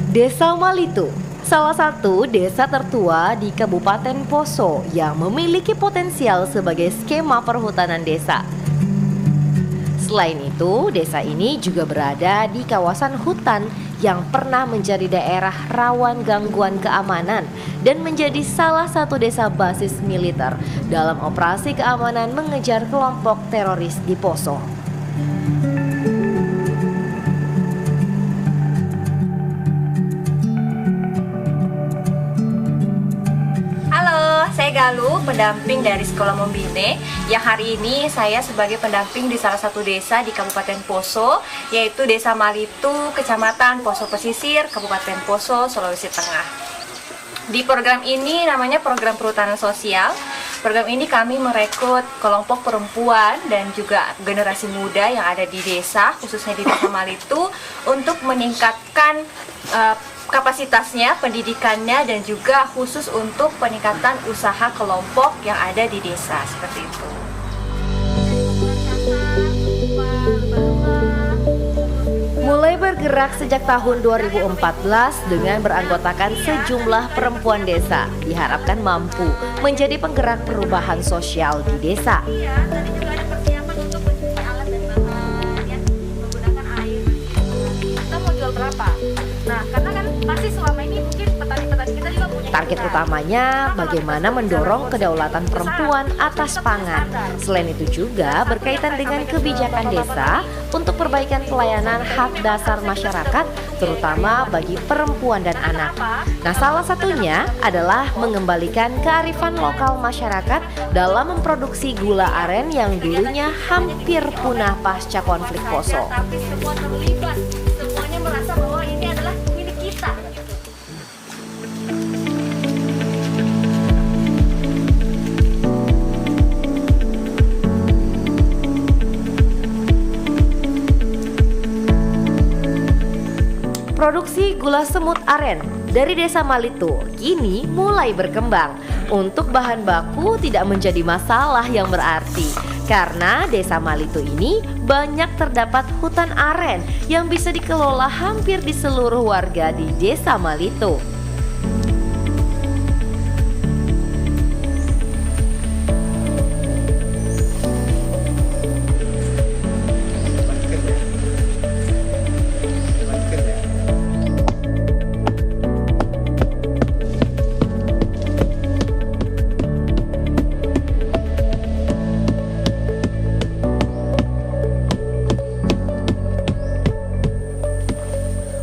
Desa Malitu, salah satu desa tertua di Kabupaten Poso yang memiliki potensial sebagai skema perhutanan desa. Selain itu, desa ini juga berada di kawasan hutan yang pernah menjadi daerah rawan gangguan keamanan dan menjadi salah satu desa basis militer dalam operasi keamanan mengejar kelompok teroris di Poso. Saya Galuh, pendamping dari Sekolah Membine, yang hari ini saya sebagai pendamping di salah satu desa di Kabupaten Poso, yaitu Desa Malitu, Kecamatan Poso Pesisir, Kabupaten Poso, Sulawesi Tengah. Di program ini namanya program perhutanan sosial. Program ini kami merekrut kelompok perempuan dan juga generasi muda yang ada di desa, khususnya di Desa Malitu, untuk meningkatkan kapasitasnya, pendidikannya, dan juga khusus untuk peningkatan usaha kelompok yang ada di desa, seperti itu. Mulai bergerak sejak tahun 2014 dengan beranggotakan sejumlah perempuan desa, diharapkan mampu menjadi penggerak perubahan sosial di desa. Kita mau jual berapa? Nah, karena kan pasti selama ini mungkin petani-petani kita juga punya Target utamanya bagaimana mendorong kedaulatan perempuan atas pangan. Selain itu juga berkaitan dengan kebijakan desa untuk perbaikan pelayanan hak dasar masyarakat, terutama bagi perempuan dan anak. Nah, salah satunya adalah mengembalikan kearifan lokal masyarakat dalam memproduksi gula aren yang dulunya hampir punah pasca konflik Poso. Tapi semua terlibat, semuanya merasa bahwa ini adalah milik kita. Produksi gula semut aren dari Desa Malitu kini mulai berkembang. Untuk bahan baku tidak menjadi masalah yang berarti, karena Desa Malitu ini banyak terdapat hutan aren yang bisa dikelola hampir di seluruh warga di Desa Malitu.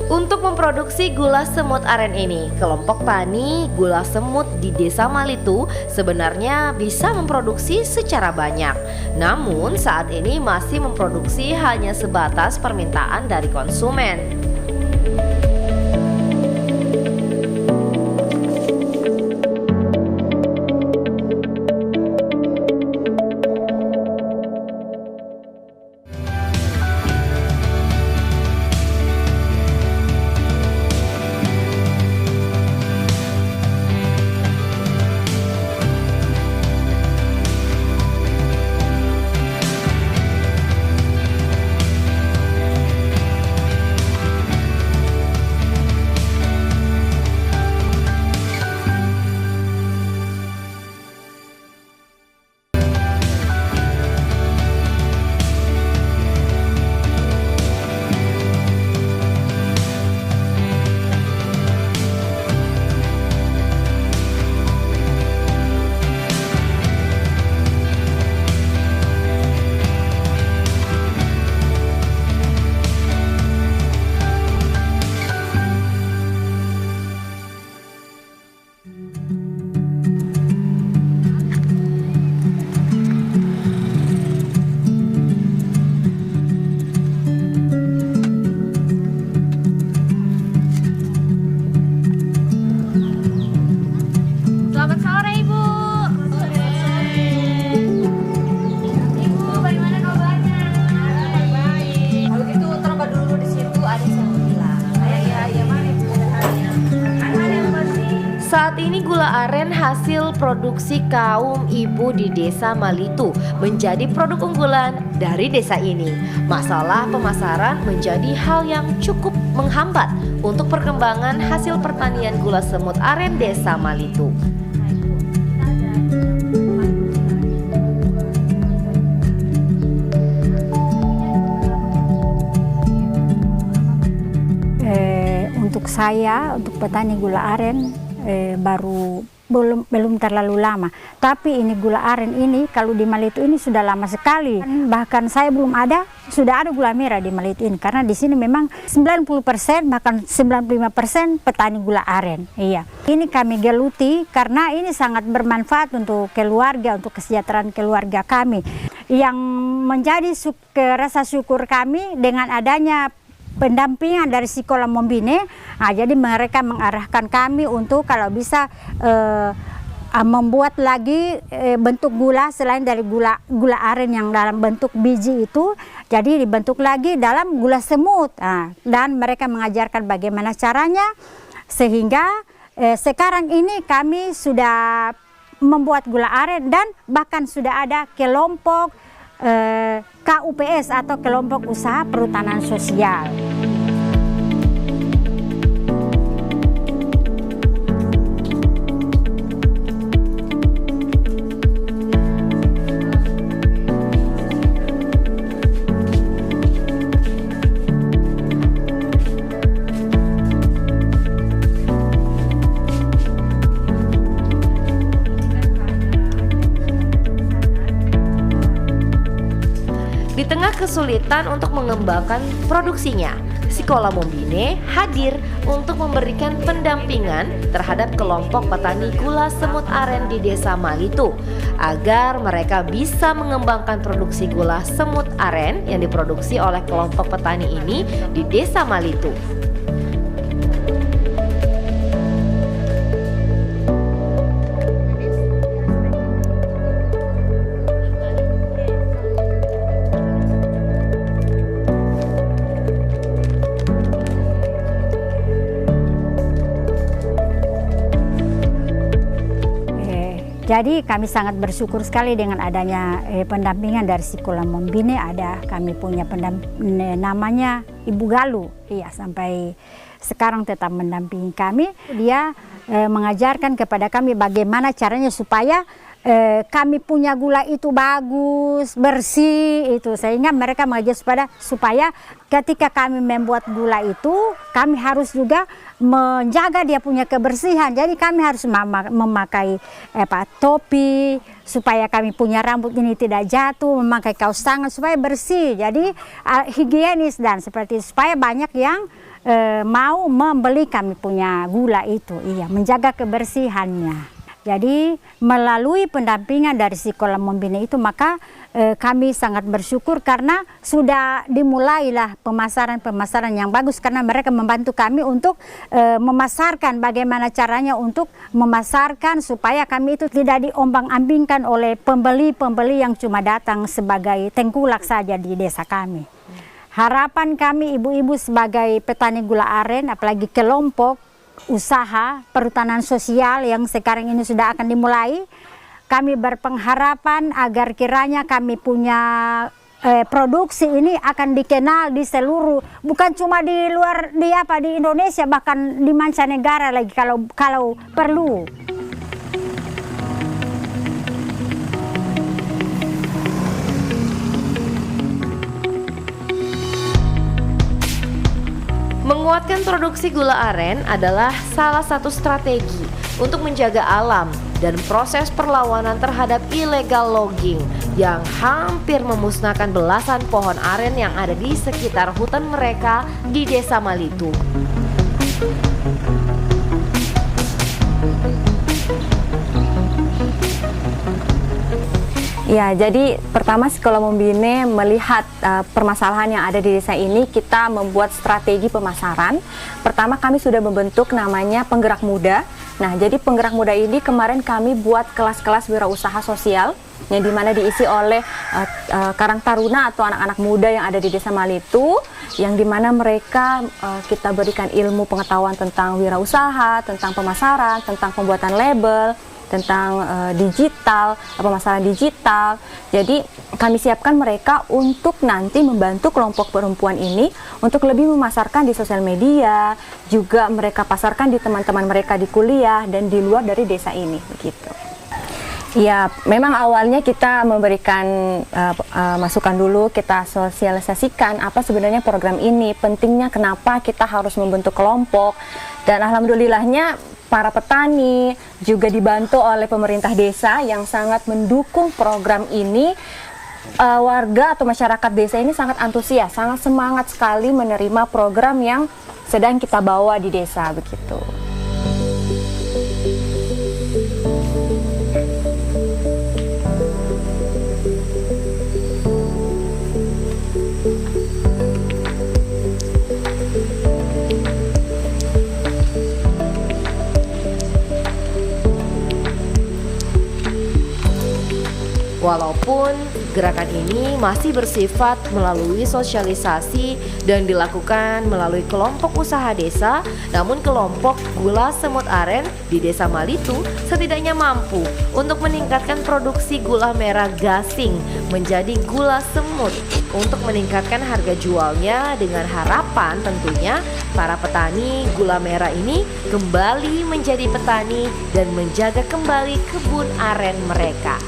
Untuk memproduksi gula semut aren ini, kelompok tani gula semut di Desa Malitu sebenarnya bisa memproduksi secara banyak. Namun saat ini masih memproduksi hanya sebatas permintaan dari konsumen. Saat ini gula aren hasil produksi kaum ibu di Desa Malitu menjadi produk unggulan dari desa ini. Masalah pemasaran menjadi hal yang cukup menghambat untuk perkembangan hasil pertanian gula semut aren Desa Malitu. Untuk saya, untuk petani gula aren baru belum terlalu lama. Tapi ini gula aren ini kalau di Malitu ini sudah lama sekali. Bahkan saya belum ada, sudah ada gula merah di Malitu ini. Karena di sini memang 90% bahkan 95% petani gula aren. Iya. Ini kami geluti karena ini sangat bermanfaat untuk keluarga, untuk kesejahteraan keluarga kami. Yang menjadi rasa syukur kami dengan adanya pendampingan dari Sekolah Mombine, jadi mereka mengarahkan kami untuk kalau bisa membuat lagi bentuk gula selain dari gula aren yang dalam bentuk biji itu, jadi dibentuk lagi dalam gula semut. Dan mereka mengajarkan bagaimana caranya, sehingga sekarang ini kami sudah membuat gula aren dan bahkan sudah ada kelompok KUPS atau kelompok usaha perhutanan sosial. Di tengah kesulitan untuk mengembangkan produksinya, Sekolah Mombine hadir untuk memberikan pendampingan terhadap kelompok petani gula semut aren di Desa Malitu agar mereka bisa mengembangkan produksi gula semut aren yang diproduksi oleh kelompok petani ini di Desa Malitu. Jadi kami sangat bersyukur sekali dengan adanya pendampingan dari Sekolah Mombine. Ada kami punya namanya Ibu Galuh, iya, sampai sekarang tetap mendampingi kami. Dia mengajarkan kepada kami bagaimana caranya supaya kami punya gula itu bagus, bersih itu, sehingga mereka mengajar supaya ketika kami membuat gula itu kami harus juga menjaga dia punya kebersihan. Jadi kami harus memakai topi supaya kami punya rambut ini tidak jatuh, memakai kaos tangan supaya bersih. Jadi higienis dan seperti itu, supaya banyak yang mau membeli kami punya gula itu, iya, menjaga kebersihannya. Jadi melalui pendampingan dari Sekolah Mombine itu, maka kami sangat bersyukur karena sudah dimulailah pemasaran yang bagus, karena mereka membantu kami untuk memasarkan bagaimana caranya untuk memasarkan supaya kami itu tidak diombang-ambingkan oleh pembeli-pembeli yang cuma datang sebagai tengkulak saja di desa kami. Harapan kami ibu-ibu sebagai petani gula aren, apalagi kelompok usaha perhutanan sosial yang sekarang ini sudah akan dimulai, kami berpengharapan agar kiranya kami punya produksi ini akan dikenal di seluruh, bukan cuma di luar di Indonesia, bahkan di mancanegara lagi kalau perlu. Menguatkan produksi gula aren adalah salah satu strategi untuk menjaga alam dan proses perlawanan terhadap illegal logging yang hampir memusnahkan belasan pohon aren yang ada di sekitar hutan mereka di Desa Malitu. Ya, jadi pertama Sekolah Mombine melihat permasalahan yang ada di desa ini, kita membuat strategi pemasaran. Pertama kami sudah membentuk namanya penggerak muda Nah, jadi penggerak muda ini kemarin kami buat kelas-kelas wirausaha sosial yang dimana diisi oleh Karang Taruna atau anak-anak muda yang ada di Desa Malitu, yang dimana mereka kita berikan ilmu pengetahuan tentang wirausaha, tentang pemasaran, tentang pembuatan label, tentang digital, pemasaran digital. Jadi kami siapkan mereka untuk nanti membantu kelompok perempuan ini untuk lebih memasarkan di sosial media, juga mereka pasarkan di teman-teman mereka di kuliah dan di luar dari desa ini, begitu. Ya, memang awalnya kita memberikan masukan dulu, kita sosialisasikan apa sebenarnya program ini, pentingnya kenapa kita harus membentuk kelompok, dan alhamdulillahnya para petani juga dibantu oleh pemerintah desa yang sangat mendukung program ini. Warga atau masyarakat desa ini sangat antusias, sangat semangat sekali menerima program yang sedang kita bawa di desa, begitu. Walaupun gerakan ini masih bersifat melalui sosialisasi dan dilakukan melalui kelompok usaha desa, namun kelompok gula semut aren di Desa Malitu setidaknya mampu untuk meningkatkan produksi gula merah gasing menjadi gula semut untuk meningkatkan harga jualnya, dengan harapan tentunya para petani gula merah ini kembali menjadi petani dan menjaga kembali kebun aren mereka.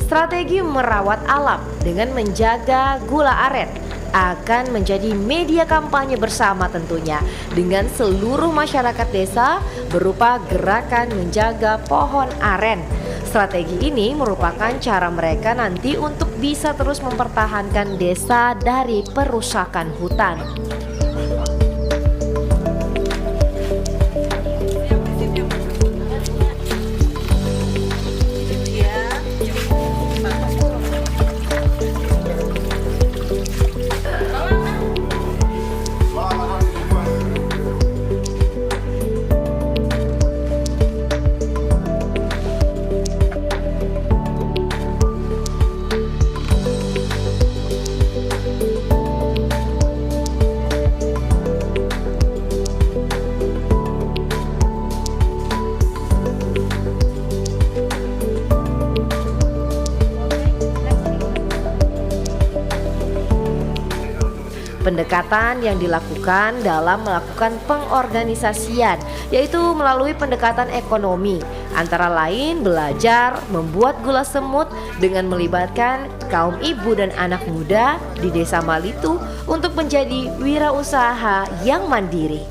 Strategi merawat alam dengan menjaga gula aren akan menjadi media kampanye bersama tentunya dengan seluruh masyarakat desa berupa gerakan menjaga pohon aren. Strategi ini merupakan cara mereka nanti untuk bisa terus mempertahankan desa dari perusakan hutan. Pendekatan yang dilakukan dalam melakukan pengorganisasian, yaitu melalui pendekatan ekonomi, antara lain belajar membuat gula semut dengan melibatkan kaum ibu dan anak muda di Desa Malitu untuk menjadi wirausaha yang mandiri.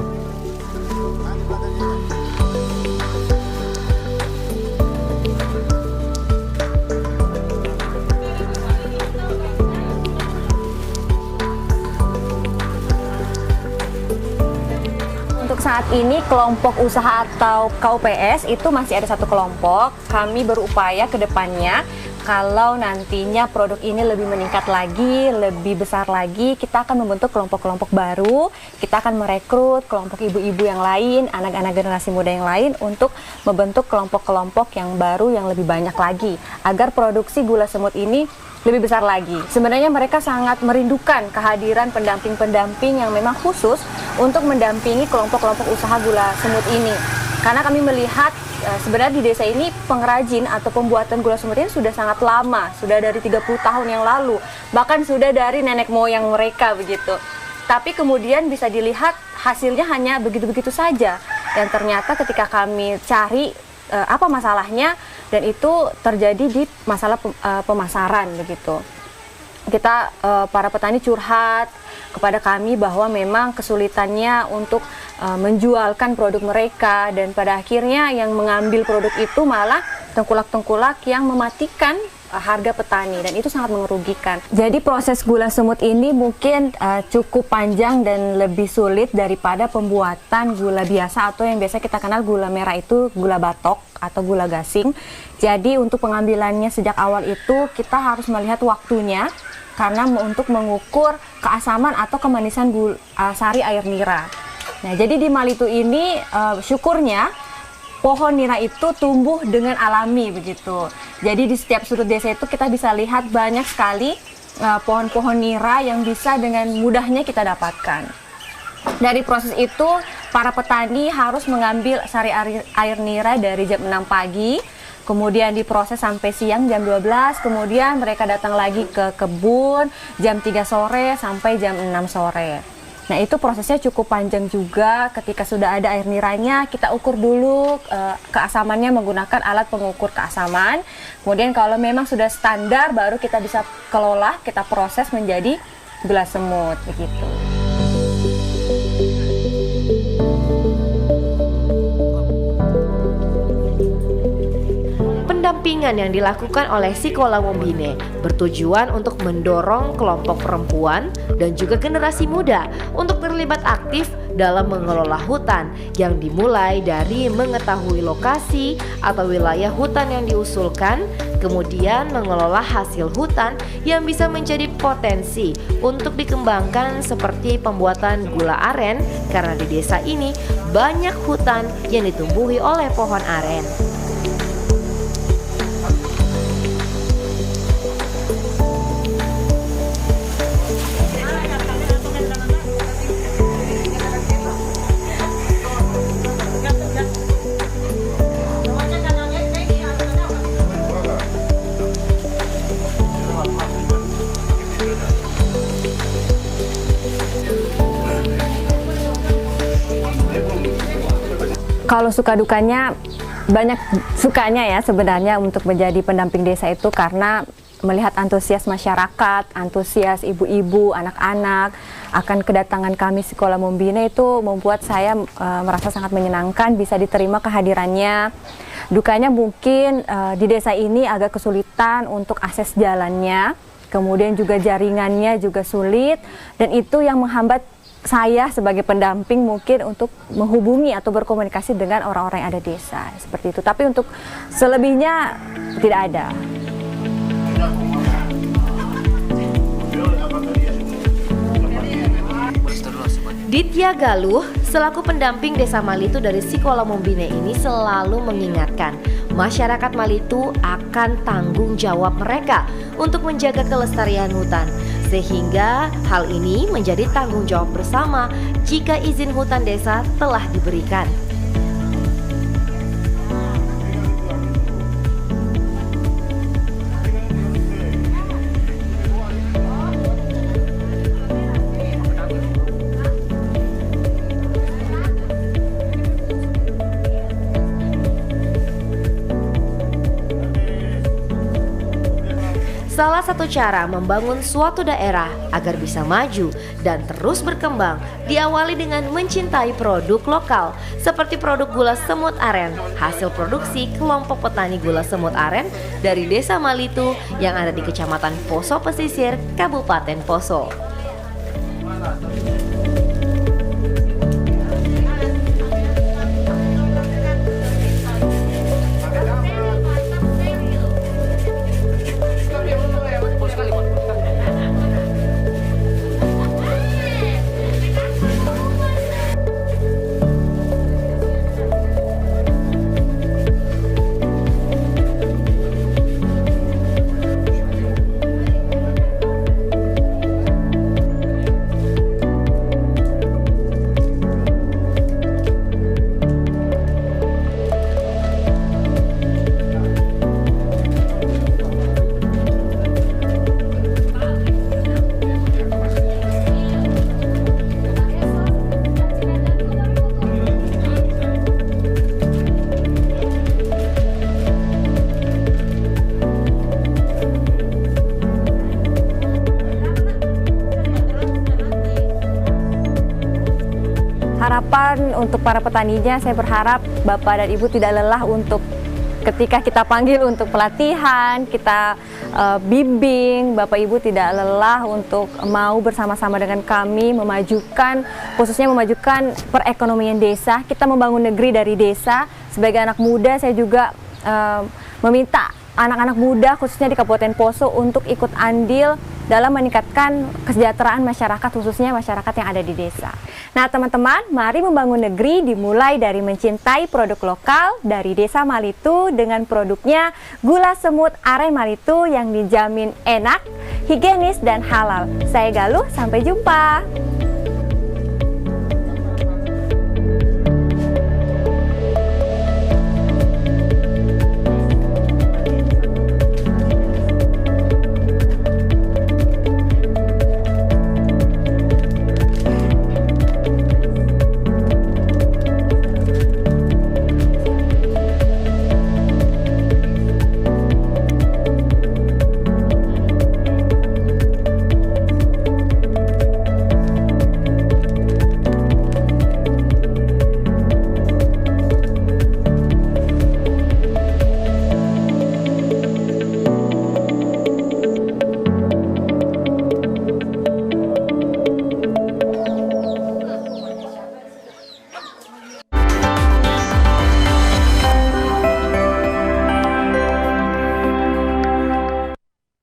saat ini kelompok usaha atau KUPS itu masih ada satu kelompok. Kami berupaya ke depannya kalau nantinya produk ini lebih meningkat lagi, lebih besar lagi, kita akan membentuk kelompok-kelompok baru. Kita akan merekrut kelompok ibu-ibu yang lain, anak-anak generasi muda yang lain untuk membentuk kelompok-kelompok yang baru yang lebih banyak lagi agar produksi gula semut ini lebih besar lagi. Sebenarnya mereka sangat merindukan kehadiran pendamping-pendamping yang memang khusus untuk mendampingi kelompok-kelompok usaha gula semut ini. Karena kami melihat sebenarnya di desa ini pengrajin atau pembuatan gula semut ini sudah sangat lama, sudah dari 30 tahun yang lalu, bahkan sudah dari nenek moyang mereka begitu. Tapi kemudian bisa dilihat hasilnya hanya begitu-begitu saja. Dan ternyata ketika kami cari apa masalahnya, dan itu terjadi di masalah pemasaran begitu. Kita para petani curhat kepada kami bahwa memang kesulitannya untuk menjualkan produk mereka, dan pada akhirnya yang mengambil produk itu malah tengkulak-tengkulak yang mematikan harga petani, dan itu sangat merugikan. Jadi proses gula semut ini mungkin cukup panjang dan lebih sulit daripada pembuatan gula biasa atau yang biasa kita kenal gula merah itu gula batok atau gula gasing. Jadi untuk pengambilannya sejak awal itu kita harus melihat waktunya, karena untuk mengukur keasaman atau kemanisan sari air nira. Nah, jadi di Malitu ini syukurnya pohon nira itu tumbuh dengan alami begitu. Jadi di setiap sudut desa itu kita bisa lihat banyak sekali pohon-pohon nira yang bisa dengan mudahnya kita dapatkan. Dari proses itu para petani harus mengambil sari air nira dari jam 6 pagi, kemudian diproses sampai siang jam 12, kemudian mereka datang lagi ke kebun jam 3 sore sampai jam 6 sore. Nah, itu prosesnya cukup panjang juga. Ketika sudah ada air niranya, kita ukur dulu keasamannya menggunakan alat pengukur keasaman. Kemudian kalau memang sudah standar, baru kita bisa kelola, kita proses menjadi gula semut begitu. Pendampingan yang dilakukan oleh Sekolah Mombine bertujuan untuk mendorong kelompok perempuan dan juga generasi muda untuk terlibat aktif dalam mengelola hutan, yang dimulai dari mengetahui lokasi atau wilayah hutan yang diusulkan, kemudian mengelola hasil hutan yang bisa menjadi potensi untuk dikembangkan seperti pembuatan gula aren, karena di desa ini banyak hutan yang ditumbuhi oleh pohon aren. Kalau suka dukanya, banyak sukanya ya sebenarnya untuk menjadi pendamping desa itu, karena melihat antusias masyarakat, antusias ibu-ibu, anak-anak akan kedatangan kami Sekolah Mombine itu membuat saya merasa sangat menyenangkan bisa diterima kehadirannya. Dukanya mungkin di desa ini agak kesulitan untuk akses jalannya, kemudian juga jaringannya juga sulit, dan itu yang menghambat saya sebagai pendamping mungkin untuk menghubungi atau berkomunikasi dengan orang-orang yang ada di desa seperti itu. Tapi untuk selebihnya tidak ada. Ditya Galuh selaku pendamping Desa Malitu dari Sekolah Mombine ini selalu mengingatkan masyarakat Malitu akan tanggung jawab mereka untuk menjaga kelestarian hutan, sehingga hal ini menjadi tanggung jawab bersama jika izin hutan desa telah diberikan. Salah satu cara membangun suatu daerah agar bisa maju dan terus berkembang diawali dengan mencintai produk lokal seperti produk gula semut aren, hasil produksi kelompok petani gula semut aren dari Desa Malitu yang ada di Kecamatan Poso Pesisir, Kabupaten Poso. harapan untuk para petaninya, saya berharap Bapak dan Ibu tidak lelah untuk ketika kita panggil untuk pelatihan, kita bimbing, Bapak Ibu tidak lelah untuk mau bersama-sama dengan kami memajukan, khususnya memajukan perekonomian desa. Kita membangun negeri dari desa. Sebagai anak muda, saya juga meminta anak-anak muda khususnya di Kabupaten Poso untuk ikut andil dalam meningkatkan kesejahteraan masyarakat, khususnya masyarakat yang ada di desa. Nah teman-teman, mari membangun negeri dimulai dari mencintai produk lokal dari Desa Malitu dengan produknya gula semut aren Malitu yang dijamin enak, higienis, dan halal. Saya Galuh, sampai jumpa.